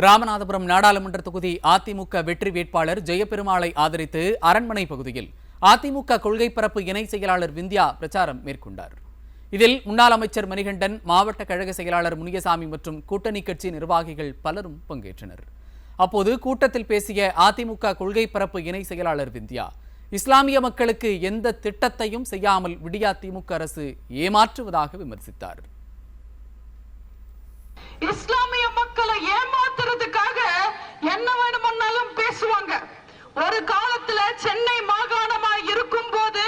ராமநாதபுரம் நாடாளுமன்ற தொகுதி அதிமுக வெற்றி வேட்பாளர் ஜெயபெருமாளை ஆதரித்து அரண்மனை பகுதியில் அதிமுக கொள்கை பரப்பு இணை செயலாளர் விந்தியா பிரச்சாரம் மேற்கொண்டார். இதில் முன்னாள் அமைச்சர் மணிகண்டன், மாவட்ட கழக செயலாளர் முனியசாமி மற்றும் கூட்டணி கட்சி நிர்வாகிகள் பலரும் பங்கேற்றனர். அப்போது கூட்டத்தில் பேசிய அதிமுக கொள்கை பரப்பு இணை செயலாளர் விந்தியா, இஸ்லாமிய மக்களுக்கு எந்த திட்டத்தையும் செய்யாமல் விடியா திமுக அரசு ஏமாற்றுவதாக விமர்சித்தார். இஸ்லாமிய மக்களை ஏமாத்துறதுக்காக என்ன வேணுமானாலும் பேசுவாங்க. ஒரு காலத்துல சென்னை மாகாணமா இருக்கும் போது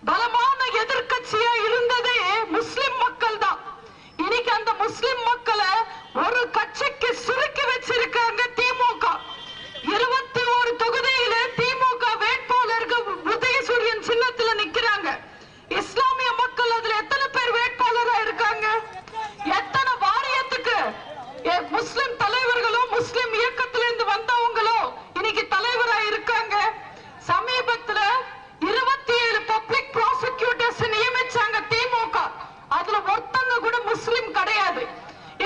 பலமான எதிர்க்கட்சியா இருந்ததே முஸ்லிம் மக்கள் தான். இன்னைக்கு அந்த முஸ்லிம் மக்களை ஒரு கட்சிக்கு சுருக்கி வச்சிருக்காங்க திமுக. 21 தொகுதியில திமுக வேட்பாளர்கள் உதயசூரியன் சின்னத்துல நிக்கிறாங்க. இஸ்லாமிய மக்கள் அதுல எத்தனை பேர் வேட்பாளரா இருக்காங்க? எத்தனை வாரியத்துக்கு முஸ்லிம் தலைவர்களோ முஸ்லிம் இயக்கத்திலிருந்து வந்தவங்களோ இன்னைக்கு தலைவரா இருக்காங்க. சமீபத்துல 27 பப்ளிக் ப்ராசிக்யூட்டர்ஸ் நியமிச்சாங்க திமுக. அதுல ஒருத்தங்க கூட முஸ்லிம் கிடையாது.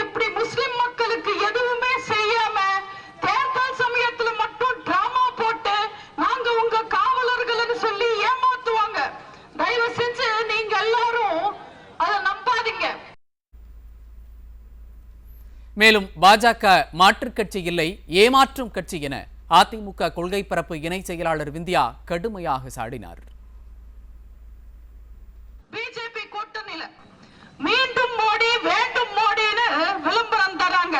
இப்படி முஸ்லிம் மக்களுக்கு எதுவுமே செய்யாம தேர்தல் சமயத்துல மட்டும் டிராமா போட்டு நாங்க உங்க காவலர்கள்னு சொல்லி ஏமாத்துவாங்க. தயவு செஞ்சு நீங்க எல்லாரும் அதை நம்பாதீங்க. மேலும் பாஜக மாற்றுக் கட்சி இல்லை, ஏமாற்றும் கட்சி என அதிமுக கொள்கை பரப்பு இணை செயலாளர் விந்தியா கடுமையாக சாடினார். பிஜேபி கூட்டணியில மீண்டும் மோடி வேண்டும் மோடின்னு விளம்பரம் தராங்க.